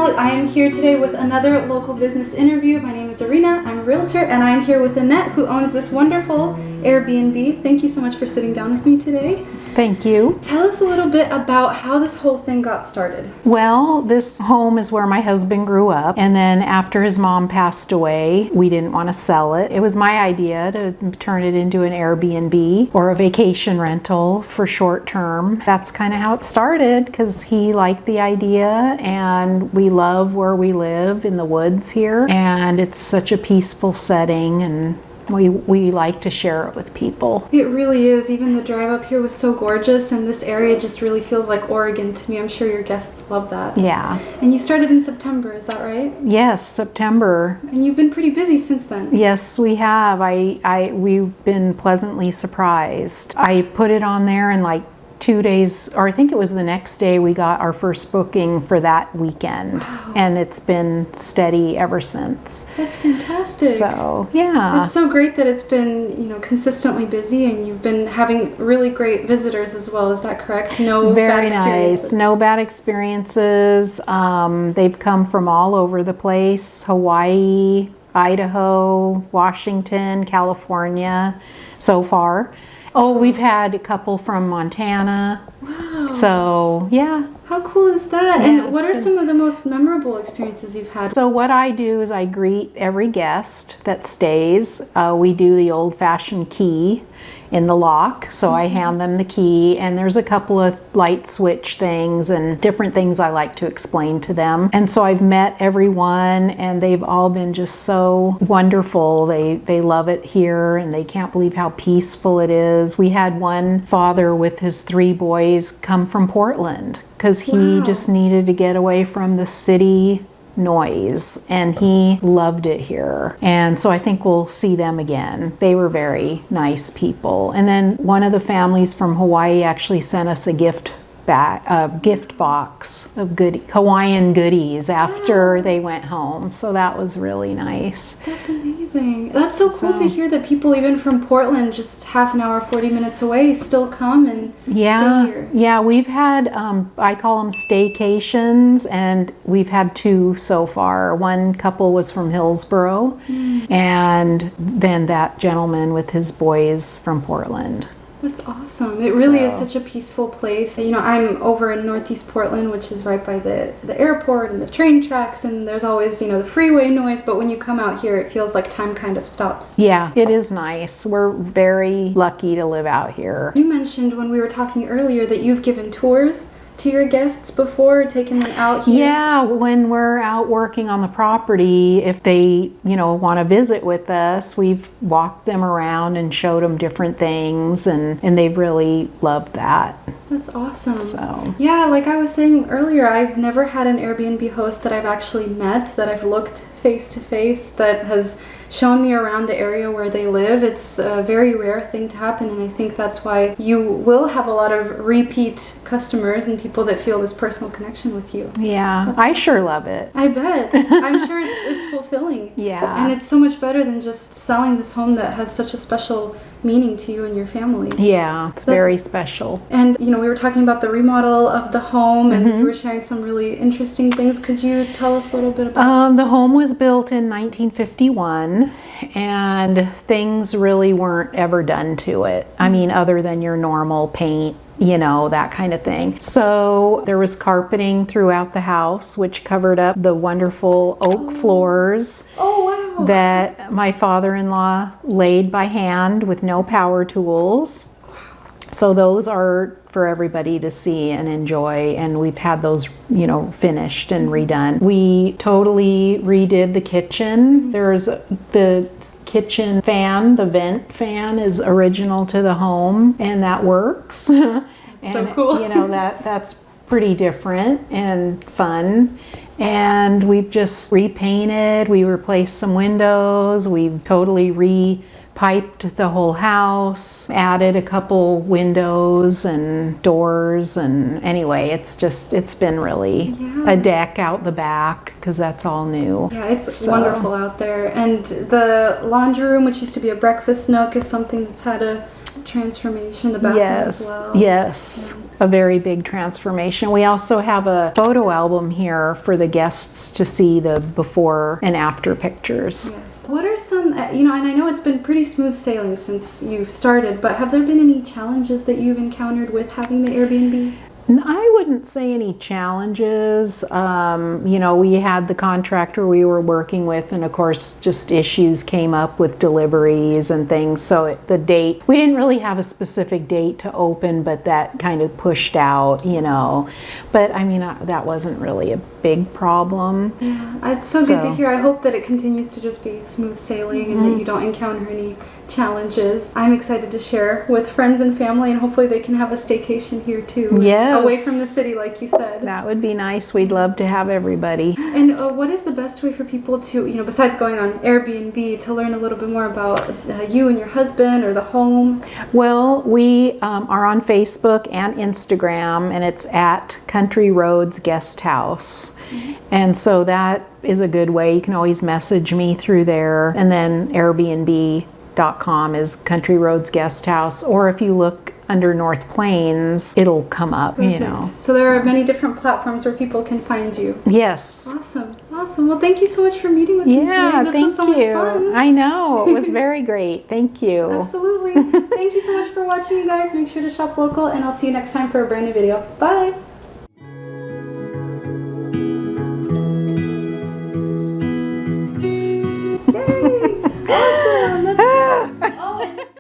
channel. I am here today with another local business interview. My name is Arena, I'm a realtor, and I am here with Annette, who owns this wonderful Airbnb. Thank you so much for sitting down with me today. Thank you. Tell us a little bit about how this whole thing got started. Well, this home is where my husband grew up, and then after his mom passed away, we didn't want to sell it. It was my idea to turn it into an Airbnb or a vacation rental for short term. That's kind of how it started because he liked the idea, and we love where we live in the woods here, and it's such a peaceful setting, and we like to share it with people. It really is. Even the drive up here was so gorgeous, and this area just really feels like Oregon to me. I'm sure your guests love that. Yeah. And you started in September, is that right? Yes, September. And you've been pretty busy since then. Yes, we have. We've been pleasantly surprised. I put it on there in like 2 days, or I think it was the next day, we got our first booking for that weekend. Wow. And it's been steady ever since. That's fantastic. So, yeah. It's so great that it's been, consistently busy, and you've been having really great visitors as well. Is that correct? No Very bad experiences? nice. No bad experiences. They've come from all over the place. Hawaii, Idaho, Washington, California so far. Oh, we've had a couple from Montana. Wow. So, yeah. How cool is that? Yeah, And what are some of the most memorable experiences you've had? So what I do is I greet every guest that stays. We do the old-fashioned key in the lock. So I hand them the key, and there's a couple of light switch things and different things I like to explain to them. And so I've met everyone, and they've all been just so wonderful. They love it here, and they can't believe how peaceful it is. We had one father with his 3 boys come from Portland because he just needed to get away from the city noise, and he loved it here. And so I think we'll see them again. They were very nice people. And then one of the families from Hawaii actually sent us a gift box of Hawaiian goodies after they went home. So that was really nice. That's amazing. That's so cool to hear that people even from Portland, just half an hour, 40 minutes away, still come and stay here. Yeah, we've had, I call them staycations, and we've had 2 so far. One couple was from Hillsboro, and then that gentleman with his boys from Portland. That's awesome. It really is such a peaceful place. I'm over in Northeast Portland, which is right by the airport and the train tracks, and there's always, the freeway noise, but when you come out here, it feels like time kind of stops. Yeah, it is nice. We're very lucky to live out here. You mentioned when we were talking earlier that you've given tours to your guests before, taking them out here? Yeah, when we're out working on the property, if they, want to visit with us, we've walked them around and showed them different things, and they've really loved that. That's awesome. So. Yeah, like I was saying earlier, I've never had an Airbnb host that I've actually met, that I've looked face to face, that has shown me around the area where they live. It's a very rare thing to happen, and I think that's why you will have a lot of repeat customers and people that feel this personal connection with you. Yeah, I sure love it. I bet. I'm sure it's fulfilling. Yeah. And it's so much better than just selling this home that has such a special meaning to you and your family. Yeah, it's very special. And we were talking about the remodel of the home, and you were sharing some really interesting things. Could you tell us a little bit about the home was built in 1951, and things really weren't ever done to it. I mean, other than your normal paint, that kind of thing. So there was carpeting throughout the house, which covered up the wonderful oak floors. Oh, wow. That my father-in-law laid by hand with no power tools. So those are for everybody to see and enjoy, and we've had those, finished and redone. We totally redid the kitchen. There's the kitchen fan, the vent fan is original to the home, and that works. And, so cool. That's pretty different and fun. And we've just repainted, we replaced some windows, we've totally repiped the whole house, added a couple windows and doors, and anyway, it's been really a deck out the back because that's all new. Yeah, it's wonderful out there. And the laundry room, which used to be a breakfast nook, is something that's had a transformation. The bathroom as well. Yes. a very big transformation. We also have a photo album here for the guests to see the before and after pictures. Yes. What are some, and I know it's been pretty smooth sailing since you've started, but have there been any challenges that you've encountered with having the Airbnb? I wouldn't say any challenges. We had the contractor we were working with, and of course just issues came up with deliveries and things. So the date, we didn't really have a specific date to open, but that kind of pushed out, But that wasn't really a big problem. Yeah, it's so good to hear. I hope that it continues to just be smooth sailing and that you don't encounter any challenges. I'm excited to share with friends and family, and hopefully they can have a staycation here too. Yes. Away from the city, like you said. That would be nice. We'd love to have everybody. And what is the best way for people to, besides going on Airbnb, to learn a little bit more about you and your husband or the home? Well, we are on Facebook and Instagram, and it's at Country Roads Guesthouse. And so that is a good way. You can always message me through there. And then Airbnb.com is Country Roads Guesthouse, or if you look under North Plains, it'll come up. Perfect. So there are many different platforms where people can find you. Yes. Awesome. Well, thank you so much for meeting with me today. This was so much fun. I know, it was very great. Thank you. Absolutely. Thank you so much for watching, you guys. Make sure to shop local, and I'll see you next time for a brand new video. Bye. Yay!